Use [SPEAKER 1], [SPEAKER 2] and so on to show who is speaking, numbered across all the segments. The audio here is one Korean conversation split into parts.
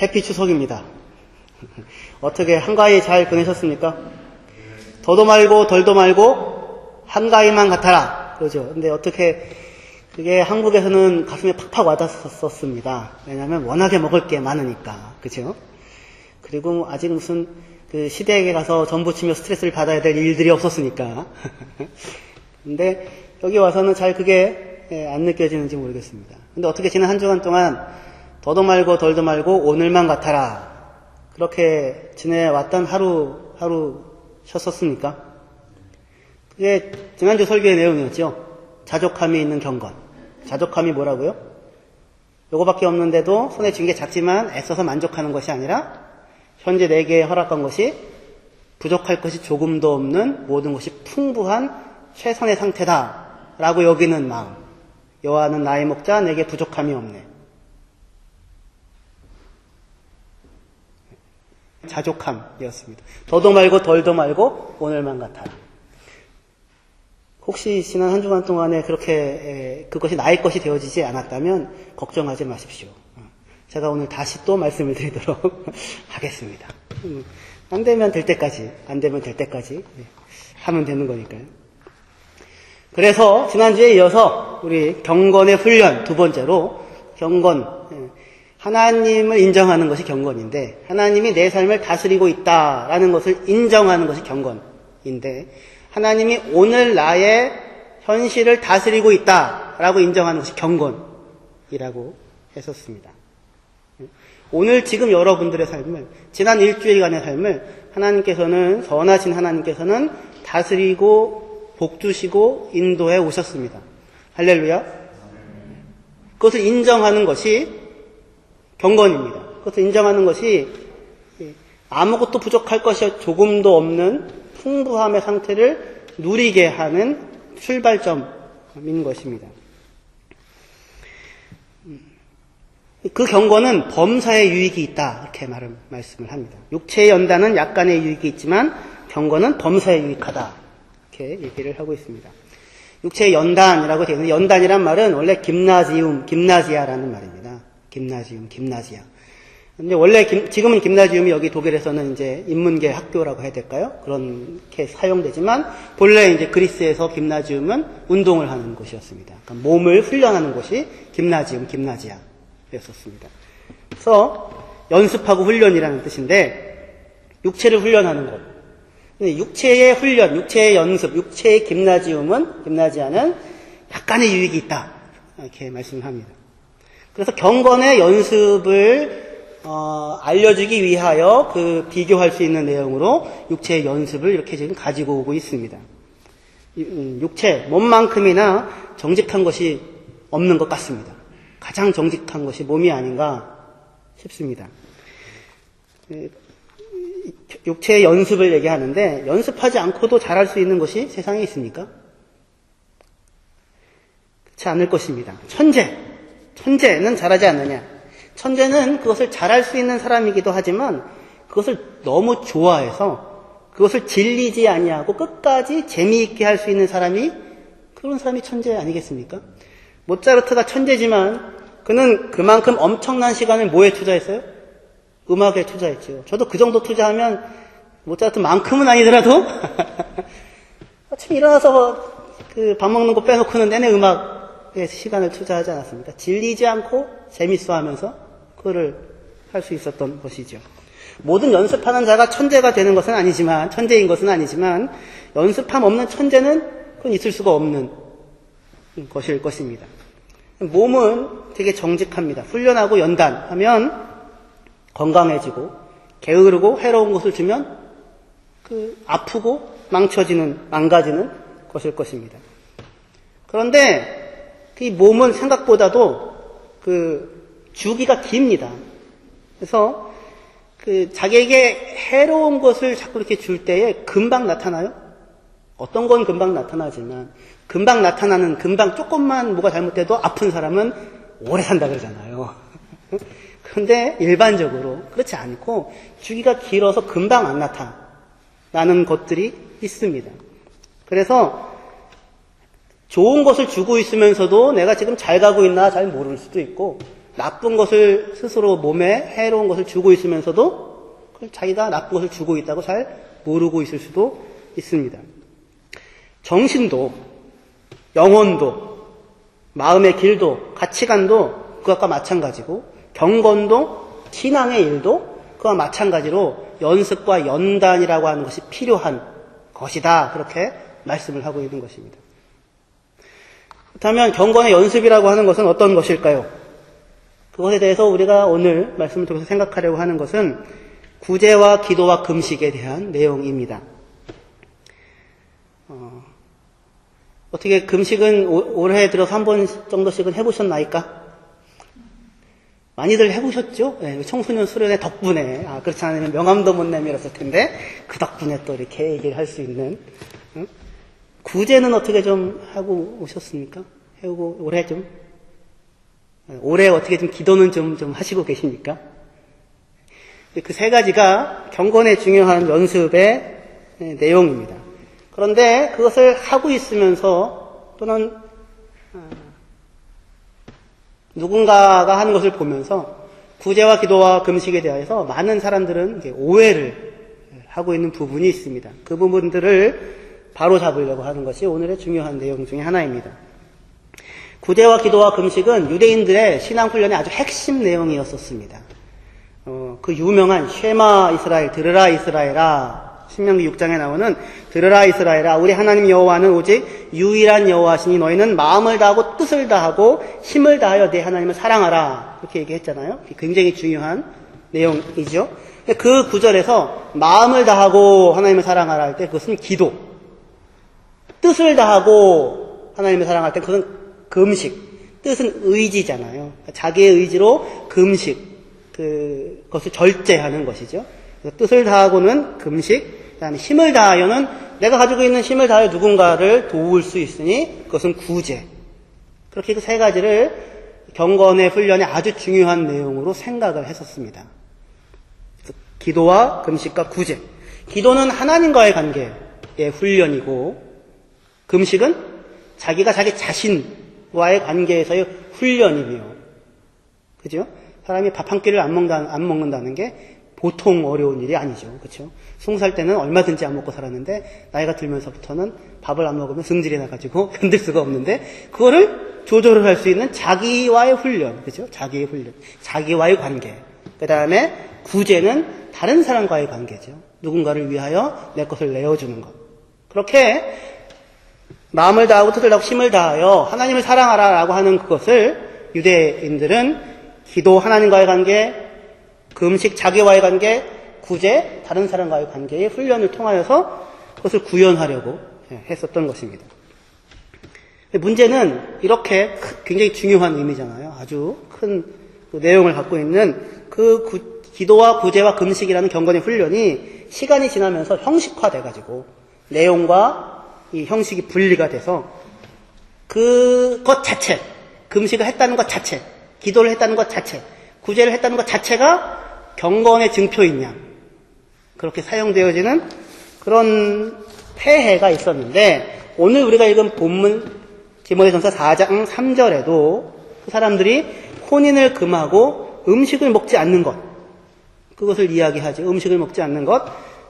[SPEAKER 1] 해피 추석입니다. 어떻게 한가위 잘 보내셨습니까? 더도 말고 덜도 말고 한가위만 같아라. 그러죠. 근데 어떻게 그게 한국에서는 가슴에 팍팍 와닿았었습니다. 왜냐하면 워낙에 먹을 게 많으니까. 그죠? 그리고 아직 무슨 그 시댁에 가서 전부 치며 스트레스를 받아야 될 일들이 없었으니까. 근데 여기 와서는 잘 그게 안 느껴지는지 모르겠습니다. 근데 어떻게 지난 한 주간 동안 더도 말고 덜도 말고 오늘만 같아라. 그렇게 지내왔던 하루 셨었습니까? 그게 지난주 설교의 내용이었죠. 자족함이 있는 경건. 자족함이 뭐라고요? 요거밖에 없는데도 손에 쥔 게 작지만 애써서 만족하는 것이 아니라 현재 내게 허락한 것이 부족할 것이 조금도 없는 모든 것이 풍부한 최선의 상태다라고 여기는 마음. 여호와는 나의 목자, 내게 부족함이 없네. 자족함이었습니다. 더도 말고 덜도 말고 오늘만 같아라. 혹시 지난 한 주간 동안에 그렇게 그것이 나의 것이 되어지지 않았다면 걱정하지 마십시오. 제가 오늘 다시 또 말씀을 드리도록 하겠습니다. 안 되면 될 때까지 하면 되는 거니까요. 그래서 지난주에 이어서 우리 경건의 훈련 두 번째로 경건, 하나님을 인정하는 것이 경건인데 하나님이 내 삶을 다스리고 있다라는 것을 인정하는 것이 경건인데 하나님이 오늘 나의 현실을 다스리고 있다라고 인정하는 것이 경건이라고 했었습니다. 오늘 지금 여러분들의 삶을, 지난 일주일간의 삶을 하나님께서는, 선하신 하나님께서는 다스리고 복주시고 인도해 오셨습니다. 할렐루야. 그것을 인정하는 것이 경건입니다. 그것을 인정하는 것이 아무것도 부족할 것이 조금도 없는 풍부함의 상태를 누리게 하는 출발점인 것입니다. 그 경건은 범사에 유익이 있다. 이렇게 말씀을 합니다. 육체의 연단은 약간의 유익이 있지만 경건은 범사에 유익하다. 이렇게 얘기를 하고 있습니다. 육체의 연단이라고 되어 있는데 연단이란 말은 원래 김나지아라는 말입니다. 김나지아. 근데 원래 지금은 김나지움이 여기 독일에서는 이제 인문계 학교라고 해야 될까요? 그렇게 사용되지만 본래 이제 그리스에서 김나지움은 운동을 하는 곳이었습니다. 그러니까 몸을 훈련하는 곳이 김나지아였었습니다. 그래서 연습하고 훈련이라는 뜻인데 육체를 훈련하는 것. 육체의 훈련, 육체의 연습, 육체의 김나지아는 약간의 유익이 있다. 이렇게 말씀합니다. 그래서 경건의 연습을 알려주기 위하여 그 비교할 수 있는 내용으로 육체의 연습을 이렇게 지금 가지고 오고 있습니다. 육체, 몸만큼이나 정직한 것이 없는 것 같습니다. 가장 정직한 것이 몸이 아닌가 싶습니다. 육체의 연습을 얘기하는데 연습하지 않고도 잘할 수 있는 것이 세상에 있습니까? 그렇지 않을 것입니다. 천재는 잘하지 않느냐? 천재는 그것을 잘할 수 있는 사람이기도 하지만 그것을 너무 좋아해서 그것을 질리지 아니하고 끝까지 재미있게 할 수 있는 사람이 그런 사람이 천재 아니겠습니까? 모차르트가 천재지만 그는 그만큼 엄청난 시간을 뭐에 투자했어요? 음악에 투자했죠. 저도 그 정도 투자하면 모차르트만큼은 아니더라도 아침에 일어나서 그 밥 먹는 거 빼놓고는 내내 음악에 시간을 투자하지 않았습니까? 질리지 않고 재밌어 하면서 그거를 할 수 있었던 것이죠. 모든 연습하는 자가 천재가 되는 것은 아니지만, 천재인 것은 아니지만, 연습함 없는 천재는 그건 있을 수가 없는 것일 것입니다. 몸은 되게 정직합니다. 훈련하고 연단하면 건강해지고, 게으르고 해로운 것을 주면 아프고 망가지는 것일 것입니다. 그런데 이 몸은 생각보다도 주기가 깁니다. 그래서 자기에게 해로운 것을 자꾸 이렇게 줄 때에 금방 나타나요? 어떤 건 금방 나타나지만 금방 조금만 뭐가 잘못돼도 아픈 사람은 오래 산다 그러잖아요. 그런데 일반적으로 그렇지 않고 주기가 길어서 금방 안 나타나는 것들이 있습니다. 그래서 좋은 것을 주고 있으면서도 내가 지금 잘 가고 있나 잘 모를 수도 있고 나쁜 것을 스스로 몸에 해로운 것을 주고 있으면서도 자기가 나쁜 것을 주고 있다고 잘 모르고 있을 수도 있습니다. 정신도, 영혼도, 마음의 길도, 가치관도 그것과 마찬가지고, 경건도, 신앙의 일도 그와 마찬가지로 연습과 연단이라고 하는 것이 필요한 것이다. 그렇게 말씀을 하고 있는 것입니다. 그렇다면 경건의 연습이라고 하는 것은 어떤 것일까요? 그것에 대해서 우리가 오늘 말씀을 통해서 생각하려고 하는 것은 구제와 기도와 금식에 대한 내용입니다. 어떻게 금식은 올해 들어서 한 번 정도씩은 해보셨나이까? 많이들 해보셨죠? 네, 청소년 수련회 덕분에. 그렇지 않으면 명함도 못 내밀었을 텐데 그 덕분에 또 이렇게 얘기를 할 수 있는. 구제는 어떻게 좀 하고 오셨습니까? 해오고 올해 좀? 올해 어떻게 좀 기도는 좀 하시고 계십니까? 그 세 가지가 경건의 중요한 연습의 내용입니다. 그런데 그것을 하고 있으면서 또는 누군가가 하는 것을 보면서 구제와 기도와 금식에 대해서 많은 사람들은 오해를 하고 있는 부분이 있습니다. 그 부분들을 바로 잡으려고 하는 것이 오늘의 중요한 내용 중에 하나입니다. 구제와 기도와 금식은 유대인들의 신앙훈련의 아주 핵심 내용이었었습니다. 그 유명한 쉐마 이스라엘, 들으라 이스라엘아, 신명기 6장에 나오는 들으라 이스라엘아, 우리 하나님 여호와는 오직 유일한 여호와시니 너희는 마음을 다하고 뜻을 다하고 힘을 다하여 내 하나님을 사랑하라. 그렇게 얘기했잖아요. 굉장히 중요한 내용이죠. 그 구절에서 마음을 다하고 하나님을 사랑하라 할 때 그것은 기도, 뜻을 다하고 하나님을 사랑할 때 그것은 금식, 뜻은 의지잖아요. 자기의 의지로 금식, 그것을 절제하는 것이죠. 뜻을 다하고는 금식, 그 다음에 힘을 다하여는 내가 가지고 있는 힘을 다하여 누군가를 도울 수 있으니 그것은 구제. 그렇게 그 세 가지를 경건의 훈련의 아주 중요한 내용으로 생각을 했었습니다. 기도와 금식과 구제. 기도는 하나님과의 관계의 훈련이고, 금식은 자기가 자기 자신과의 관계에서의 훈련이며, 그죠? 사람이 밥 한 끼를 안 먹는다는 게 보통 어려운 일이 아니죠. 그렇죠? 20살 때는 얼마든지 안 먹고 살았는데 나이가 들면서부터는 밥을 안 먹으면 승질이 나가지고 견딜 수가 없는데 그거를 조절을 할 수 있는 자기와의 훈련, 그렇죠? 자기의 훈련, 자기와의 관계. 그 다음에 구제는 다른 사람과의 관계죠. 누군가를 위하여 내 것을 내어주는 것. 그렇게 마음을 다하고 뜻을 다하고 힘을 다하여 하나님을 사랑하라라고 하는 그것을 유대인들은 기도, 하나님과의 관계, 금식, 자기와의 관계, 구제, 다른 사람과의 관계의 훈련을 통하여서 그것을 구현하려고 했었던 것입니다. 문제는 이렇게 굉장히 중요한 의미잖아요. 아주 큰 내용을 갖고 있는 그 기도와 구제와 금식이라는 경건의 훈련이 시간이 지나면서 형식화돼가지고 내용과 이 형식이 분리가 돼서 그것 자체, 금식을 했다는 것 자체, 기도를 했다는 것 자체, 구제를 했다는 것 자체가 경건의 증표인 양 그렇게 사용되어지는 그런 폐해가 있었는데 오늘 우리가 읽은 본문 디모데전서 4장 3절에도 그 사람들이 혼인을 금하고 음식을 먹지 않는 것 그것을 이야기하죠. 음식을 먹지 않는 것,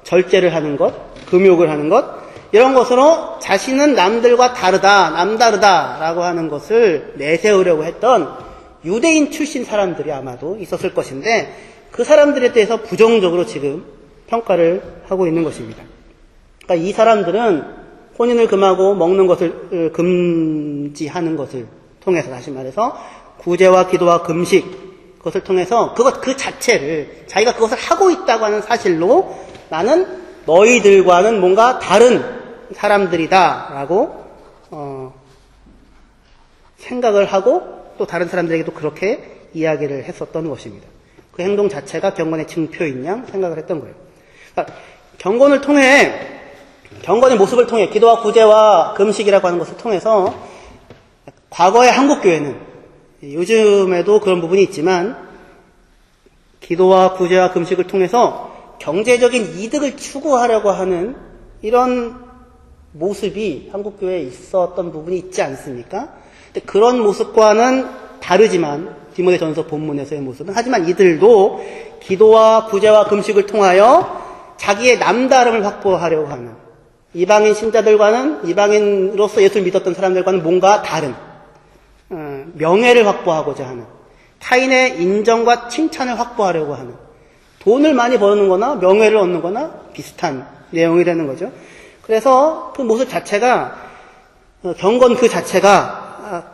[SPEAKER 1] 절제를 하는 것, 금욕을 하는 것 이런 것으로 자신은 남들과 다르다, 남다르다라고 하는 것을 내세우려고 했던 유대인 출신 사람들이 아마도 있었을 것인데 그 사람들에 대해서 부정적으로 지금 평가를 하고 있는 것입니다. 그러니까 이 사람들은 혼인을 금하고 먹는 것을 금지하는 것을 통해서 다시 말해서 구제와 기도와 금식 그것을 통해서 그 자체를 자기가 그것을 하고 있다고 하는 사실로 나는 너희들과는 뭔가 다른 사람들이다라고 생각을 하고 또 다른 사람들에게도 그렇게 이야기를 했었던 것입니다. 그 행동 자체가 경건의 증표인 양 생각을 했던 거예요. 그러니까 경건의 모습을 통해 기도와 구제와 금식이라고 하는 것을 통해서 과거의 한국교회는 요즘에도 그런 부분이 있지만 기도와 구제와 금식을 통해서 경제적인 이득을 추구하려고 하는 이런 모습이 한국교회에 있었던 부분이 있지 않습니까? 그런 모습과는 다르지만 디모데전서 본문에서의 모습은. 하지만 이들도 기도와 구제와 금식을 통하여 자기의 남다름을 확보하려고 하는, 이방인 신자들과는, 이방인으로서 예수를 믿었던 사람들과는 뭔가 다른 명예를 확보하고자 하는, 타인의 인정과 칭찬을 확보하려고 하는, 돈을 많이 버는 거나 명예를 얻는 거나 비슷한 내용이 되는 거죠. 그래서 그 모습 자체가, 경건 그 자체가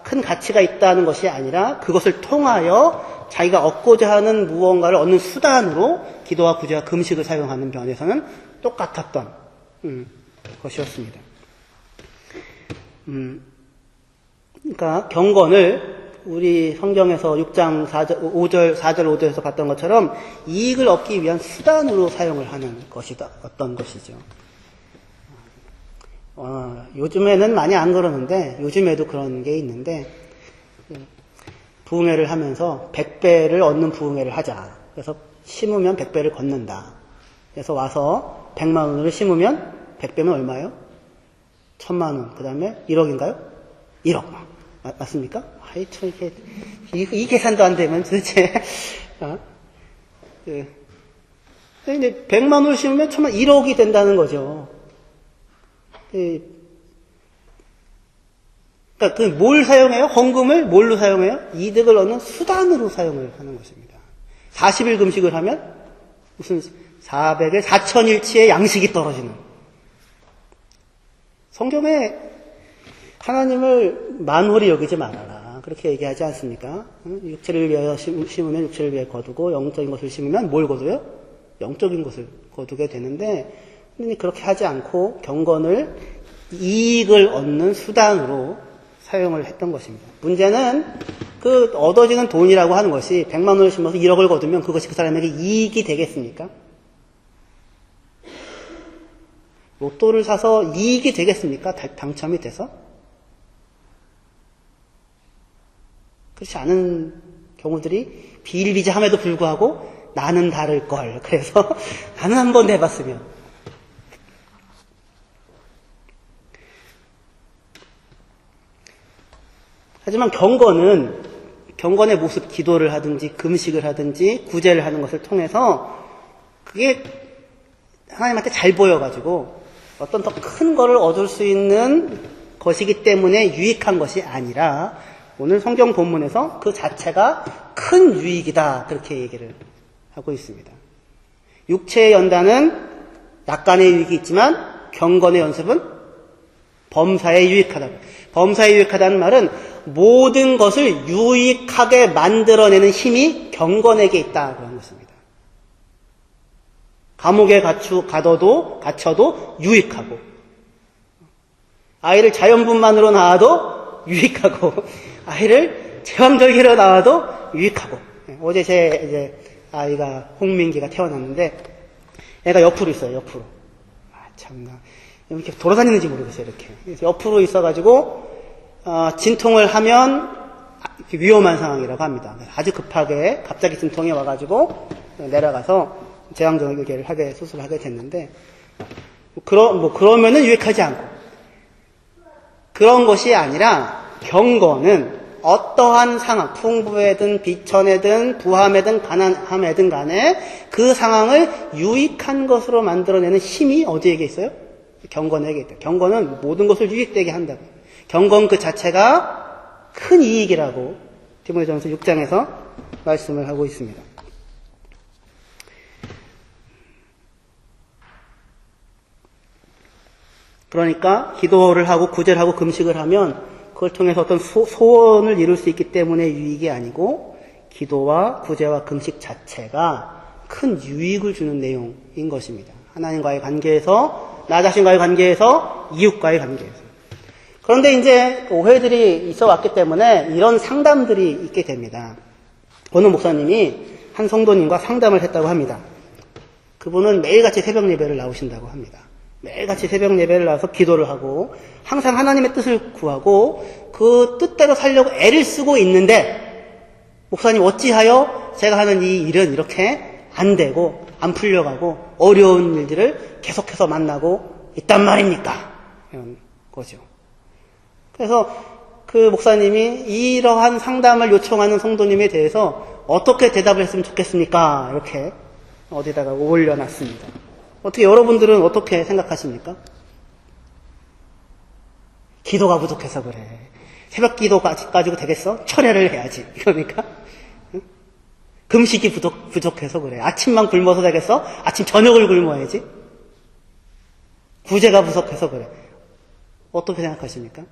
[SPEAKER 1] 큰 가치가 있다는 것이 아니라 그것을 통하여 자기가 얻고자 하는 무언가를 얻는 수단으로 기도와 구제와 금식을 사용하는 면에서는 똑같았던 것이었습니다. 그러니까 경건을 우리 성경에서 6장 4절 5절에서 봤던 것처럼 이익을 얻기 위한 수단으로 사용을 하는 것이다. 어떤 것이죠. 요즘에는 많이 안 그러는데, 요즘에도 그런 게 있는데, 부흥회를 하면서 100배를 얻는 부흥회를 하자. 그래서 심으면 100배를 걷는다. 그래서 와서 100만 원을 심으면 100배면 얼마예요? 1000만 원. 그 다음에 1억인가요? 1억. 맞습니까? 아이, 참, 이 계산도 안 되면 도대체, 근데 100만 원을 심으면 1000만, 1억이 된다는 거죠. 그러니까 그 뭘 사용해요? 헌금을 뭘로 사용해요? 이득을 얻는 수단으로 사용을 하는 것입니다. 40일 금식을 하면 무슨 400일, 4000일치의 양식이 떨어지는. 성경에 하나님을 만홀히 여기지 말아라. 그렇게 얘기하지 않습니까? 육체를 위하여 심으면 육체를 위해 거두고 영적인 것을 심으면 뭘 거둬요? 영적인 것을 거두게 되는데 그렇게 하지 않고 경건을 이익을 얻는 수단으로 사용을 했던 것입니다. 문제는 그 얻어지는 돈이라고 하는 것이 100만 원을 심어서 1억을 거두면 그것이 그 사람에게 이익이 되겠습니까? 로또를 사서 이익이 되겠습니까? 당첨이 돼서? 그렇지 않은 경우들이 비일비재함에도 불구하고 나는 다를 걸. 그래서 나는 한번 해봤으면. 하지만 경건의 모습, 기도를 하든지 금식을 하든지 구제를 하는 것을 통해서 그게 하나님한테 잘 보여가지고 어떤 더 큰 거를 얻을 수 있는 것이기 때문에 유익한 것이 아니라 오늘 성경 본문에서 그 자체가 큰 유익이다. 그렇게 얘기를 하고 있습니다. 육체의 연단은 약간의 유익이 있지만 경건의 연습은 범사에 유익하다. 범사에 유익하다는 말은 모든 것을 유익하게 만들어내는 힘이 경건에게 있다. 그런 것입니다. 감옥에 갇혀도 유익하고, 아이를 자연분만으로 낳아도 유익하고, 아이를 제왕절개로 낳아도 유익하고. 어제 이제 아이가 홍민기가 태어났는데 애가 옆으로 있어요. 옆으로. 참나 이렇게 돌아다니는지 모르겠어요. 이렇게 옆으로 있어가지고 진통을 하면 위험한 상황이라고 합니다. 아주 급하게 갑자기 진통이 와가지고 내려가서 제왕절개를 수술을 하게 됐는데 그러면은 유익하지 않고, 그런 것이 아니라 경건은 어떠한 상황, 풍부에든 비천에든 부함에든 가난함에든 간에 그 상황을 유익한 것으로 만들어내는 힘이 어디에게 있어요? 경건에게 있다. 경건은 모든 것을 유익되게 한다고. 경건 그 자체가 큰 이익이라고 디모데전서 6장에서 말씀을 하고 있습니다. 그러니까 기도를 하고 구제를 하고 금식을 하면 그걸 통해서 어떤 소원을 이룰 수 있기 때문에 유익이 아니고 기도와 구제와 금식 자체가 큰 유익을 주는 내용인 것입니다. 하나님과의 관계에서, 나 자신과의 관계에서, 이웃과의 관계에서. 그런데 이제 오해들이 있어 왔기 때문에 이런 상담들이 있게 됩니다. 어느 목사님이 한 성도님과 상담을 했다고 합니다. 그분은 매일같이 새벽 예배를 나오신다고 합니다. 매일같이 새벽 예배를 나와서 기도를 하고 항상 하나님의 뜻을 구하고 그 뜻대로 살려고 애를 쓰고 있는데, 목사님 어찌하여 제가 하는 이 일은 이렇게 안 되고 안 풀려가고 어려운 일들을 계속해서 만나고 있단 말입니까? 이런 거죠. 그래서 그 목사님이 이러한 상담을 요청하는 성도님에 대해서 어떻게 대답을 했으면 좋겠습니까? 이렇게 어디다가 올려놨습니다. 어떻게 여러분들은 어떻게 생각하십니까? 기도가 부족해서 그래. 새벽 기도 가지고 되겠어? 철회를 해야지. 이러니까 금식이 부족해서 그래. 아침만 굶어서 되겠어? 아침 저녁을 굶어야지. 구제가 부족해서 그래. 어떻게 생각하십니까?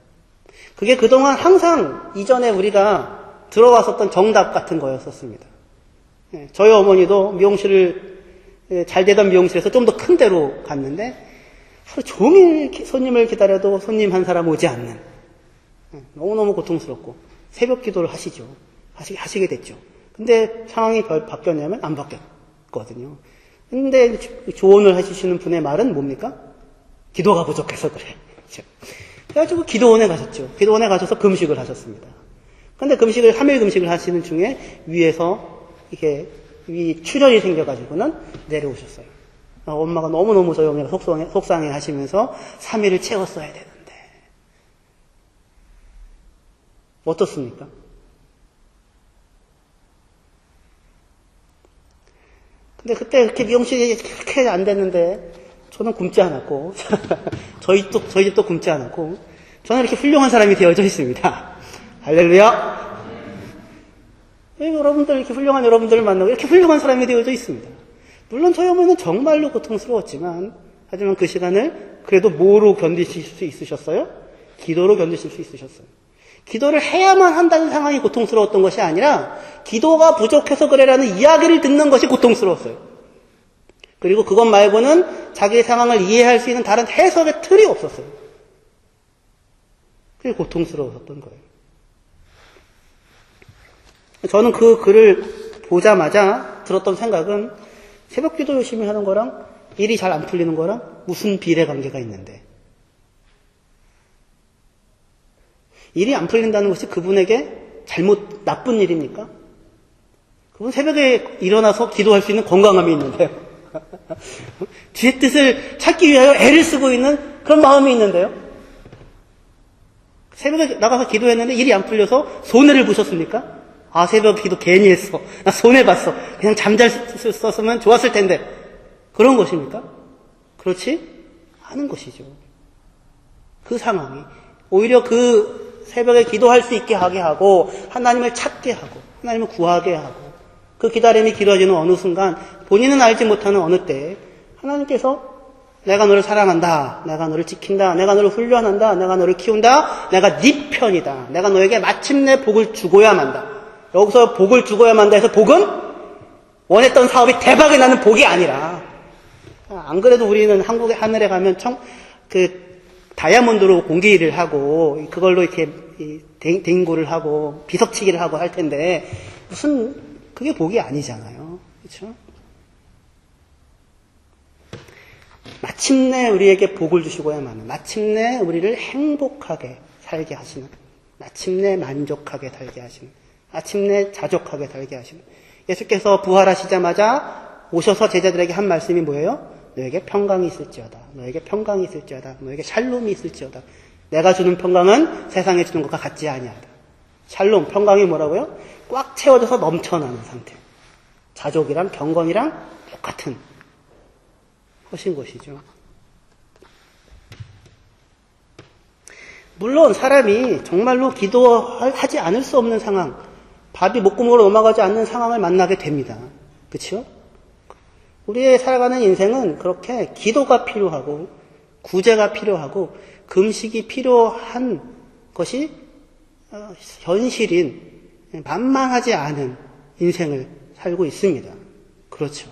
[SPEAKER 1] 그게 그동안 항상 이전에 우리가 들어왔었던 정답 같은 거였었습니다. 저희 어머니도 미용실을 잘 되던 미용실에서 좀 더 큰 데로 갔는데 하루 종일 손님을 기다려도 손님 한 사람 오지 않는, 너무너무 고통스럽고 새벽 기도를 하시죠. 하시게 됐죠. 근데 상황이 바뀌었냐면 안 바뀌었거든요. 근데 조언을 해주시는 분의 말은 뭡니까? 기도가 부족해서 그래. 그래가지고 기도원에 가셨죠. 기도원에 가셔서 금식을 하셨습니다. 근데 3일 금식을 하시는 중에 위에서 이렇게 출혈이 생겨가지고는 내려오셨어요. 엄마가 너무너무 저희 어머니가 속상해 하시면서 3일을 채웠어야 되는데. 어떻습니까? 근데 그때 그렇게 미용실이 그렇게 안 됐는데 저는 굶지 않았고 저희 집도 굶지 않았고 저는 이렇게 훌륭한 사람이 되어져 있습니다. 할렐루야. 여러분들 이렇게 훌륭한 여러분들을 만나고 이렇게 훌륭한 사람이 되어져 있습니다. 물론 저희 어머니는 정말로 고통스러웠지만 하지만 그 시간을 그래도 뭐로 견디실 수 있으셨어요? 기도로 견디실 수 있으셨어요. 기도를 해야만 한다는 상황이 고통스러웠던 것이 아니라 기도가 부족해서 그래라는 이야기를 듣는 것이 고통스러웠어요. 그리고 그것 말고는 자기의 상황을 이해할 수 있는 다른 해석의 틀이 없었어요. 그게 고통스러웠던 거예요. 저는 그 글을 보자마자 들었던 생각은 새벽 기도 열심히 하는 거랑 일이 잘 안 풀리는 거랑 무슨 비례관계가 있는데, 일이 안 풀린다는 것이 그분에게 나쁜 일입니까? 그분 새벽에 일어나서 기도할 수 있는 건강함이 있는데요. 주의 뜻을 찾기 위하여 애를 쓰고 있는 그런 마음이 있는데요. 새벽에 나가서 기도했는데 일이 안 풀려서 손해를 보셨습니까? 아, 새벽 기도 괜히 했어. 나 손해봤어. 그냥 잠잘 썼으면 좋았을 텐데. 그런 것입니까? 그렇지 않은 것이죠. 그 상황이 오히려 그 새벽에 기도할 수 있게 하게 하고 하나님을 찾게 하고 하나님을 구하게 하고 그 기다림이 길어지는 어느 순간 본인은 알지 못하는 어느 때에 하나님께서 내가 너를 사랑한다. 내가 너를 지킨다. 내가 너를 훈련한다. 내가 너를 키운다. 내가 네 편이다. 내가 너에게 마침내 복을 주고야 만다. 여기서 복을 주고야 만다 해서 복은 원했던 사업이 대박이 나는 복이 아니라, 안 그래도 우리는 한국의 하늘에 가면 다이아몬드로 공기를 하고 그걸로 이렇게 댕고를 하고 비석치기를 하고 할 텐데 무슨 그게 복이 아니잖아요. 그렇죠? 마침내 우리에게 복을 주시고야만, 마침내 우리를 행복하게 살게 하시는, 마침내 만족하게 살게 하시는, 마침내 자족하게 살게 하시는, 예수께서 부활하시자마자 오셔서 제자들에게 한 말씀이 뭐예요? 너에게 평강이 있을지어다. 너에게 평강이 있을지어다. 너에게 샬롬이 있을지어다. 내가 주는 평강은 세상에 주는 것과 같지 아니하다. 샬롬, 평강이 뭐라고요? 꽉 채워져서 넘쳐나는 상태. 자족이랑 경건이랑 똑같은 것인 것이죠. 물론 사람이 정말로 기도하지 않을 수 없는 상황, 밥이 목구멍으로 넘어가지 않는 상황을 만나게 됩니다. 그렇죠? 우리의 살아가는 인생은 그렇게 기도가 필요하고 구제가 필요하고 금식이 필요한 것이 현실인 만만하지 않은 인생을 살고 있습니다. 그렇죠.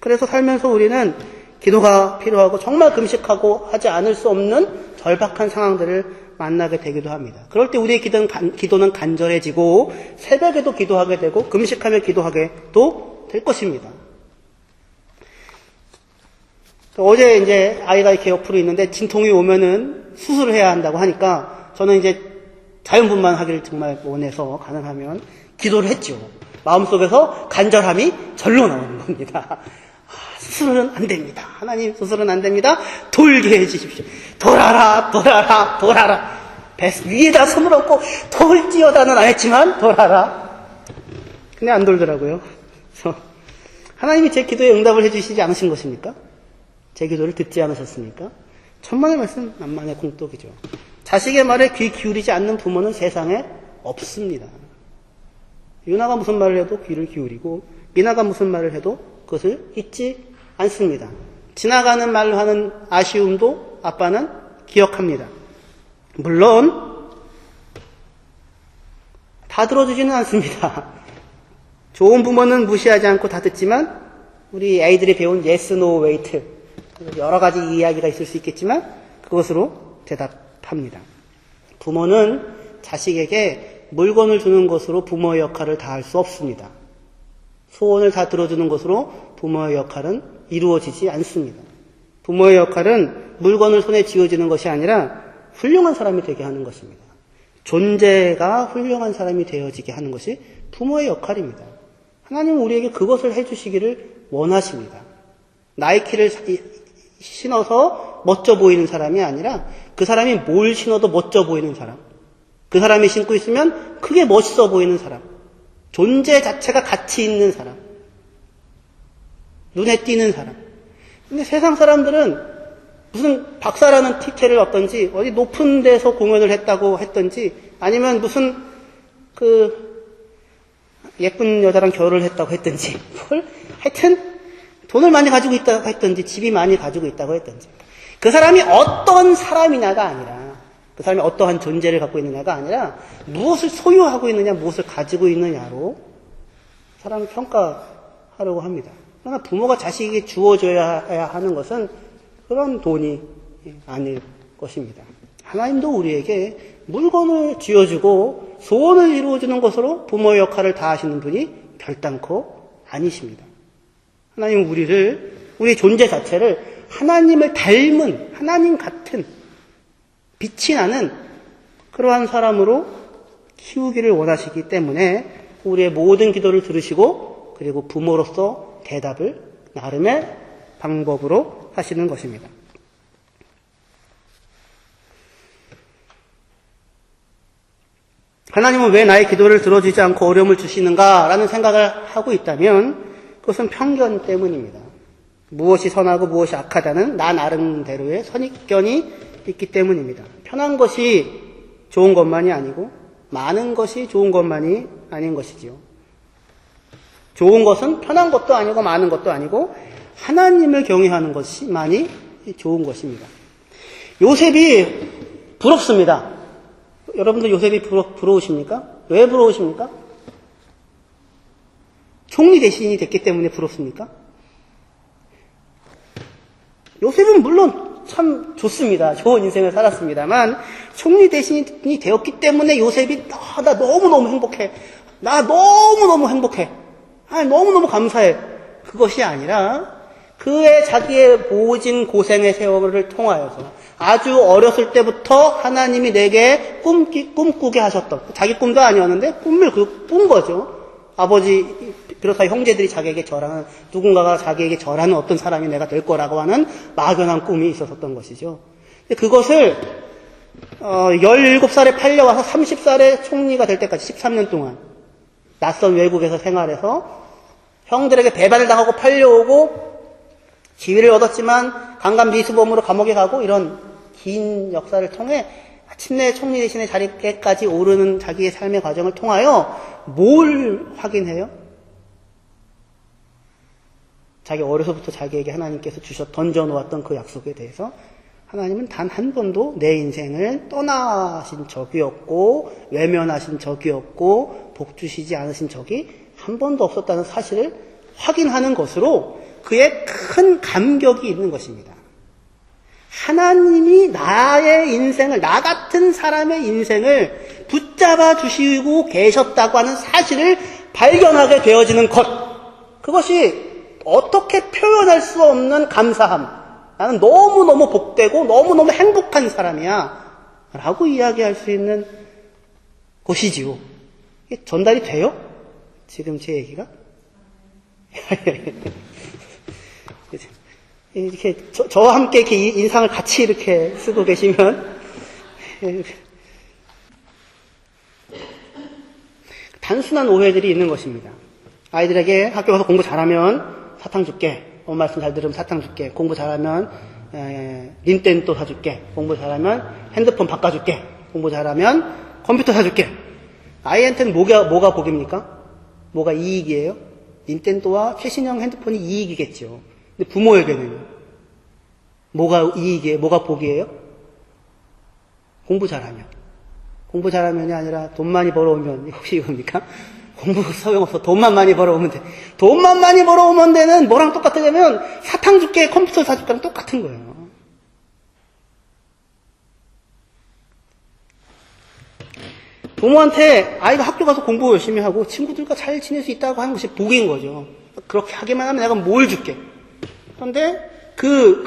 [SPEAKER 1] 그래서 살면서 우리는 기도가 필요하고 정말 금식하고 하지 않을 수 없는 절박한 상황들을 만나게 되기도 합니다. 그럴 때 우리의 기도는 간절해지고 새벽에도 기도하게 되고 금식하며 기도하게도 될 것입니다. 어제 이제 아이가 이렇게 옆으로 있는데 진통이 오면은 수술을 해야 한다고 하니까 저는 이제 자연분만 하기를 정말 원해서 가능하면 기도를 했죠. 마음속에서 간절함이 절로 나오는 겁니다. 수술은 안 됩니다. 하나님, 수술은 안 됩니다. 돌게 해주십시오. 돌아라, 돌아라, 돌아라. 위에다 손을 얹고 돌지어다는 안 했지만 돌아라. 근데 안 돌더라고요. 그래서 하나님이 제 기도에 응답을 해주시지 않으신 것입니까? 제 기도를 듣지 않으셨습니까? 천만의 말씀 만만의 공덕이죠. 자식의 말에 귀 기울이지 않는 부모는 세상에 없습니다. 유나가 무슨 말을 해도 귀를 기울이고 미나가 무슨 말을 해도 그것을 잊지 않습니다. 지나가는 말로 하는 아쉬움도 아빠는 기억합니다. 물론 다 들어주지는 않습니다. 좋은 부모는 무시하지 않고 다 듣지만 우리 아이들이 배운 yes, no, wait 여러 가지 이야기가 있을 수 있겠지만 그것으로 대답합니다. 부모는 자식에게 물건을 주는 것으로 부모의 역할을 다할 수 없습니다. 소원을 다 들어주는 것으로 부모의 역할은 이루어지지 않습니다. 부모의 역할은 물건을 손에 쥐어주는 것이 아니라 훌륭한 사람이 되게 하는 것입니다. 존재가 훌륭한 사람이 되어지게 하는 것이 부모의 역할입니다. 하나님은 우리에게 그것을 해주시기를 원하십니다. 나이키를 신어서 멋져 보이는 사람이 아니라 그 사람이 뭘 신어도 멋져 보이는 사람, 그 사람이 신고 있으면 크게 멋있어 보이는 사람, 존재 자체가 가치 있는 사람, 눈에 띄는 사람. 근데 세상 사람들은 무슨 박사라는 티켓을 얻던지 어디 높은 데서 공연을 했다고 했던지 아니면 무슨 예쁜 여자랑 결혼을 했다고 했던지 하여튼 돈을 많이 가지고 있다고 했던지 집이 많이 가지고 있다고 했던지 그 사람이 어떤 사람이냐가 아니라 그 사람이 어떠한 존재를 갖고 있느냐가 아니라 무엇을 소유하고 있느냐 무엇을 가지고 있느냐로 사람을 평가하려고 합니다. 그러나 부모가 자식에게 주어줘야 하는 것은 그런 돈이 아닐 것입니다. 하나님도 우리에게 물건을 쥐어주고 소원을 이루어주는 것으로 부모의 역할을 다하시는 분이 별단코 아니십니다. 하나님은 우리의 존재 자체를 하나님을 닮은, 하나님 같은, 빛이 나는 그러한 사람으로 키우기를 원하시기 때문에 우리의 모든 기도를 들으시고 그리고 부모로서 대답을 나름의 방법으로 하시는 것입니다. 하나님은 왜 나의 기도를 들어주지 않고 어려움을 주시는가라는 생각을 하고 있다면 그것은 편견 때문입니다. 무엇이 선하고 무엇이 악하다는 나 나름대로의 선입견이 있기 때문입니다. 편한 것이 좋은 것만이 아니고 많은 것이 좋은 것만이 아닌 것이지요. 좋은 것은 편한 것도 아니고 많은 것도 아니고 하나님을 경외하는 것이만이 좋은 것입니다. 요셉이 부럽습니다. 여러분들 요셉이 부러우십니까? 왜 부러우십니까? 총리 대신이 됐기 때문에 부럽습니까? 요셉은 물론 참 좋습니다. 좋은 인생을 살았습니다만 총리 대신이 되었기 때문에 요셉이 나 너무너무 행복해. 나 너무너무 행복해. 너무너무 감사해. 그것이 아니라 그의 자기의 모진 고생의 세월을 통하여서 아주 어렸을 때부터 하나님이 내게 꿈꾸게 하셨던 자기 꿈도 아니었는데 꿈을 꾼 거죠. 아버지 비롯하여 형제들이 자기에게 절하는 누군가가 자기에게 절하는 어떤 사람이 내가 될 거라고 하는 막연한 꿈이 있었던 것이죠. 근데 그것을 17살에 팔려와서 30살에 총리가 될 때까지 13년 동안 낯선 외국에서 생활해서 형들에게 배반을 당하고 팔려오고 지위를 얻었지만 강간 미수범으로 감옥에 가고 이런 긴 역사를 통해 마침내 총리 대신의 자리에까지 오르는 자기의 삶의 과정을 통하여 뭘 확인해요? 자기 어려서부터 자기에게 하나님께서 던져놓았던 그 약속에 대해서 하나님은 단 한 번도 내 인생을 떠나신 적이 없고 외면하신 적이 없고 복 주시지 않으신 적이 한 번도 없었다는 사실을 확인하는 것으로 그의 큰 감격이 있는 것입니다. 하나님이 나의 인생을, 나 같은 사람의 인생을 붙잡아 주시고 계셨다고 하는 사실을 발견하게 되어지는 것. 그것이 어떻게 표현할 수 없는 감사함. 나는 너무너무 복되고 너무너무 행복한 사람이야. 라고 이야기할 수 있는 것이지요. 이게 전달이 돼요? 지금 제 얘기가? 이렇게 저와 함께 이렇게 인상을 같이 이렇게 쓰고 계시면 단순한 오해들이 있는 것입니다. 아이들에게 학교 가서 공부 잘하면 사탕 줄게. 엄마 말씀 잘 들으면 사탕 줄게. 공부 잘하면 닌텐도 사줄게. 공부 잘하면 핸드폰 바꿔줄게. 공부 잘하면 컴퓨터 사줄게. 아이한테는 뭐가 복입니까? 뭐가 이익이에요? 닌텐도와 최신형 핸드폰이 이익이겠죠. 근데 부모에게는 뭐가 이익이에요? 뭐가 복이에요? 공부 잘하면. 공부 잘하면이 아니라 돈 많이 벌어오면 혹시 이겁니까? 공부 소용없어. 돈만 많이 벌어오면 돼. 돈만 많이 벌어오면 되는 뭐랑 똑같으냐면 사탕 줄게, 컴퓨터 사줄게랑 똑같은 거예요. 부모한테 아이가 학교 가서 공부 열심히 하고 친구들과 잘 지낼 수 있다고 하는 것이 복인 거죠. 그렇게 하기만 하면 내가 뭘 줄게. 그런데 그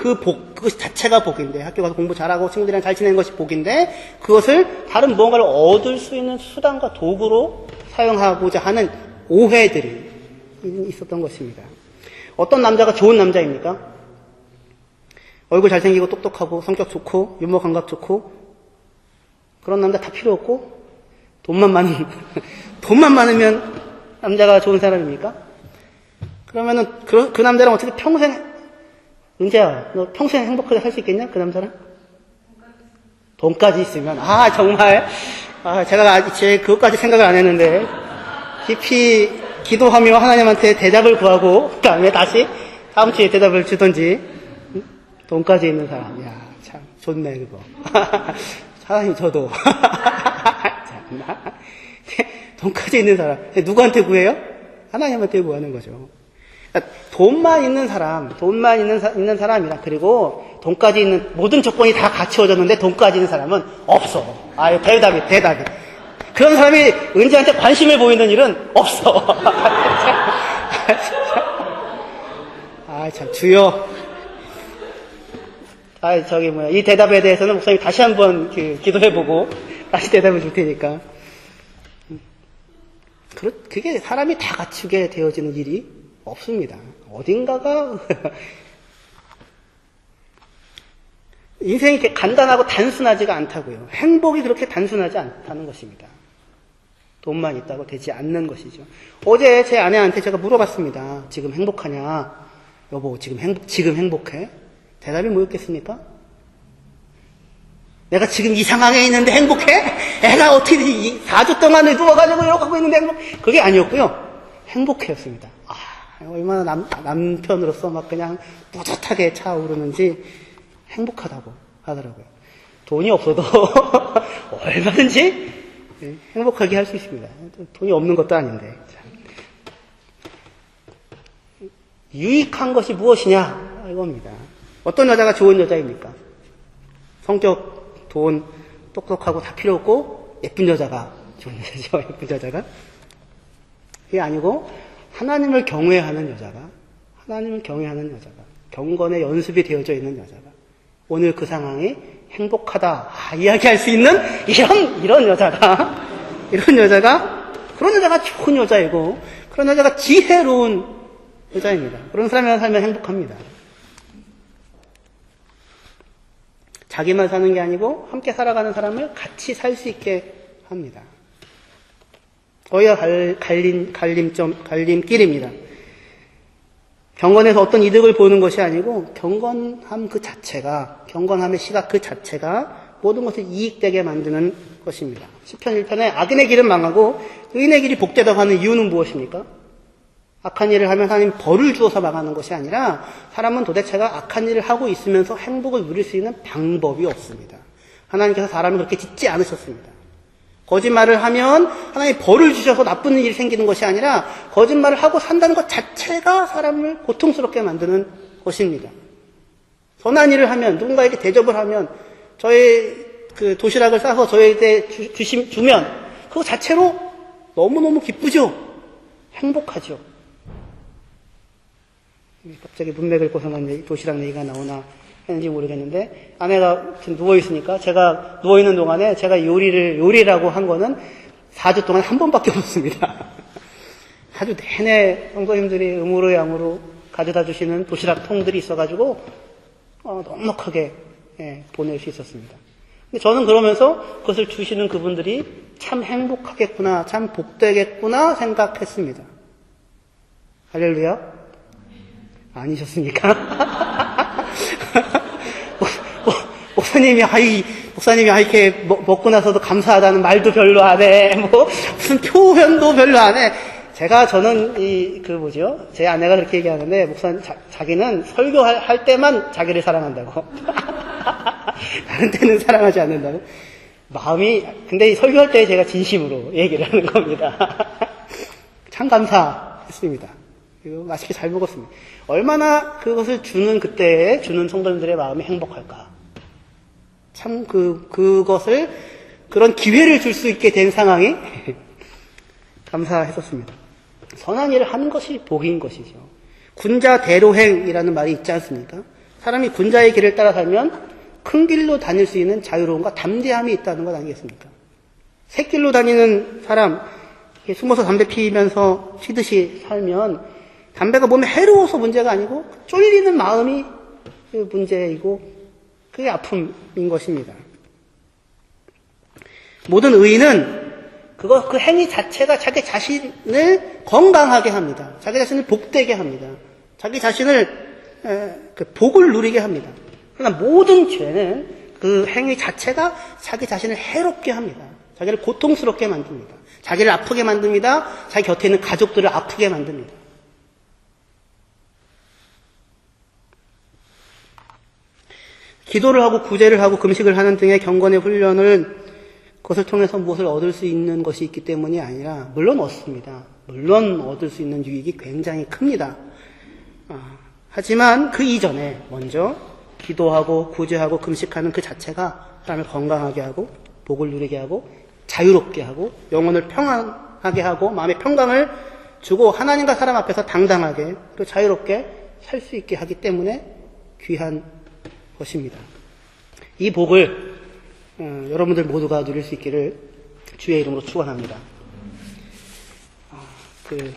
[SPEAKER 1] 자체가 복인데, 학교 가서 공부 잘하고 친구들이랑 잘 지내는 것이 복인데, 그것을 다른 무언가를 얻을 수 있는 수단과 도구로 사용하고자 하는 오해들이 있었던 것입니다. 어떤 남자가 좋은 남자입니까? 얼굴 잘생기고 똑똑하고 성격 좋고 유머 감각 좋고 그런 남자 다 필요 없고 돈만 많으면 남자가 좋은 사람입니까? 그러면은 그 남자랑 어떻게 평생, 은재야, 너 평생 행복하게 살 수 있겠냐? 그 남자랑? 돈까지 있으면, 정말, 제가 그것까지 생각을 안 했는데, 깊이 기도하며 하나님한테 대답을 구하고, 그 다음에 다시 다음 주에 대답을 주던지, 돈까지 있는 사람, 참, 좋네, 그거. 하나님, 저도. 돈까지 있는 사람. 누구한테 구해요? 하나님한테 구하는 거죠. 그러니까 돈만 있는 사람이라, 그리고 돈까지 있는, 모든 조건이 다 갖추어졌는데 돈까지 있는 사람은 없어. 대답이. 그런 사람이 은재한테 관심을 보이는 일은 없어. 참, 주여. 이 대답에 대해서는 목사님이 다시 한번 기도해보고, 다시 대답을 줄 테니까. 그게 사람이 다 갖추게 되어지는 일이 없습니다. 어딘가가, 인생이 이렇게 간단하고 단순하지가 않다고요. 행복이 그렇게 단순하지 않다는 것입니다. 돈만 있다고 되지 않는 것이죠. 어제 제 아내한테 제가 물어봤습니다. 지금 행복하냐? 여보, 지금 행복해? 대답이 뭐였겠습니까? 내가 지금 이 상황에 있는데 행복해? 애가 어떻게 4주 동안에 누워가지고 이러고 하고 있는데 그게 아니었고요. 행복해였습니다. 얼마나 남편으로서 막 그냥 뿌듯하게 차오르는지 행복하다고 하더라고요. 돈이 없어도 얼마든지 행복하게 할 수 있습니다. 돈이 없는 것도 아닌데. 유익한 것이 무엇이냐? 이겁니다. 어떤 여자가 좋은 여자입니까? 성격, 돈, 똑똑하고 다 필요 없고 예쁜 여자가 좋은 여자죠. 예쁜 여자가. 그게 아니고 하나님을 경외하는 여자가, 경건의 연습이 되어져 있는 여자가 오늘 그 상황이 행복하다 이야기할 수 있는 이런 여자가 그런 여자가 좋은 여자이고 그런 여자가 지혜로운 여자입니다. 그런 사람이랑 살면 행복합니다. 자기만 사는 게 아니고 함께 살아가는 사람을 같이 살 수 있게 합니다. 거기가 갈림길입니다. 경건에서 어떤 이득을 보는 것이 아니고 경건함의 시각 그 자체가 모든 것을 이익되게 만드는 것입니다. 시편 1편에 악인의 길은 망하고 의인의 길이 복되다고 하는 이유는 무엇입니까? 악한 일을 하면 하나님 벌을 주어서 망하는 것이 아니라 사람은 도대체가 악한 일을 하고 있으면서 행복을 누릴 수 있는 방법이 없습니다. 하나님께서 사람을 그렇게 짓지 않으셨습니다. 거짓말을 하면 하나님 벌을 주셔서 나쁜 일이 생기는 것이 아니라 거짓말을 하고 산다는 것 자체가 사람을 고통스럽게 만드는 것입니다. 선한 일을 하면 누군가에게 대접을 하면 저의 그 도시락을 싸서 저에게 주면 그거 자체로 너무너무 기쁘죠. 행복하죠. 갑자기 문맥을 벗어난 도시락 얘기가 나오나 했는지 모르겠는데 아내가 누워있으니까 제가 누워있는 동안에 제가 요리라고 한 거는 4주 동안 한 번밖에 없었습니다. 아주 내내 성도님들이 음으로 양으로 가져다 주시는 도시락 통들이 있어가지고 넉넉하게 보낼 수 있었습니다. 근데 저는 그러면서 그것을 주시는 그분들이 참 행복하겠구나, 참 복되겠구나 생각했습니다. 할렐루야? 아니셨습니까? 목사님이 이렇게 먹고 나서도 감사하다는 말도 별로 안 해. 무슨 표현도 별로 안 해. 저는 제 아내가 그렇게 얘기하는데, 목사님, 자기는 설교할 때만 자기를 사랑한다고. 다른 때는 사랑하지 않는다고. 근데 설교할 때 제가 진심으로 얘기를 하는 겁니다. 참 감사했습니다. 그리고 맛있게 잘 먹었습니다. 얼마나 그것을 그때에 주는 성도님들의 마음이 행복할까. 참 그런 기회를 줄 수 있게 된 상황이 감사했었습니다. 선한 일을 하는 것이 복인 것이죠. 군자 대로행이라는 말이 있지 않습니까? 사람이 군자의 길을 따라 살면 큰 길로 다닐 수 있는 자유로움과 담대함이 있다는 것 아니겠습니까? 새길로 다니는 사람, 숨어서 담배 피면서 피듯이 살면 담배가 몸에 해로워서 문제가 아니고 쫄리는 마음이 문제이고 그게 아픔인 것입니다. 모든 의인은 그 행위 자체가 자기 자신을 건강하게 합니다. 자기 자신을 복되게 합니다. 자기 자신을 복을 누리게 합니다. 그러나 모든 죄는 그 행위 자체가 자기 자신을 해롭게 합니다. 자기를 고통스럽게 만듭니다. 자기를 아프게 만듭니다. 자기 곁에 있는 가족들을 아프게 만듭니다. 기도를 하고 구제를 하고 금식을 하는 등의 경건의 훈련을 그것을 통해서 무엇을 얻을 수 있는 것이 있기 때문이 아니라 물론 얻습니다. 물론 얻을 수 있는 유익이 굉장히 큽니다. 하지만 그 이전에 먼저 기도하고 구제하고 금식하는 그 자체가 사람을 건강하게 하고 복을 누리게 하고 자유롭게 하고 영혼을 평안하게 하고 마음의 평강을 주고 하나님과 사람 앞에서 당당하게 또 자유롭게 살 수 있게 하기 때문에 귀한 것입니다. 이 복을 여러분들 모두가 누릴 수 있기를 주의 이름으로 축원합니다.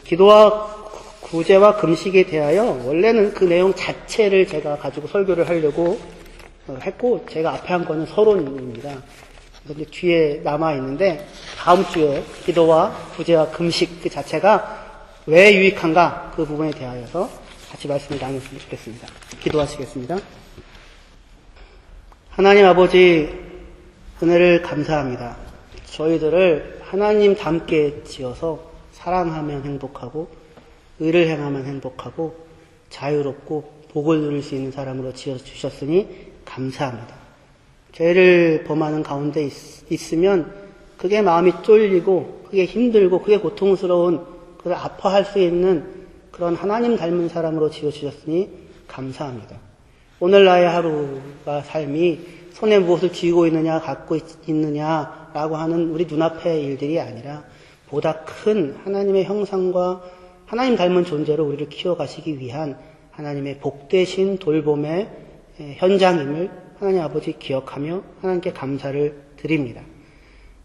[SPEAKER 1] 기도와 구제와 금식에 대하여 원래는 그 내용 자체를 제가 가지고 설교를 하려고 했고 제가 앞에 한 거는 서론입니다. 그런데 뒤에 남아 있는데 다음 주에 기도와 구제와 금식 그 자체가 왜 유익한가 그 부분에 대하여서 같이 말씀을 나눴으면 좋겠습니다. 기도하시겠습니다. 하나님 아버지 은혜를 감사합니다. 저희들을 하나님 닮게 지어서 사랑하면 행복하고 의를 행하면 행복하고 자유롭고 복을 누릴 수 있는 사람으로 지어주셨으니 감사합니다. 죄를 범하는 가운데 있으면 그게 마음이 쫄리고 그게 힘들고 그게 고통스러운 그걸 아파할 수 있는 그런 하나님 닮은 사람으로 지어주셨으니 감사합니다. 오늘 나의 하루가 삶이 손에 무엇을 쥐고 있느냐 갖고 있느냐라고 하는 우리 눈앞의 일들이 아니라 보다 큰 하나님의 형상과 하나님 닮은 존재로 우리를 키워가시기 위한 하나님의 복되신 돌봄의 현장임을 하나님 아버지 기억하며 하나님께 감사를 드립니다.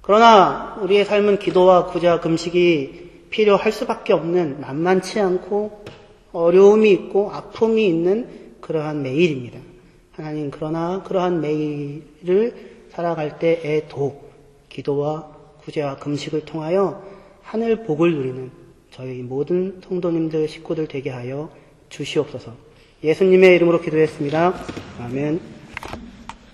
[SPEAKER 1] 그러나 우리의 삶은 기도와 구제와 금식이 필요할 수밖에 없는 만만치 않고 어려움이 있고 아픔이 있는 그러한 매일입니다. 하나님 그러나 그러한 매일을 살아갈 때에도 기도와 구제와 금식을 통하여 하늘 복을 누리는 저희 모든 성도님들 식구들 되게 하여 주시옵소서. 예수님의 이름으로 기도했습니다. 아멘.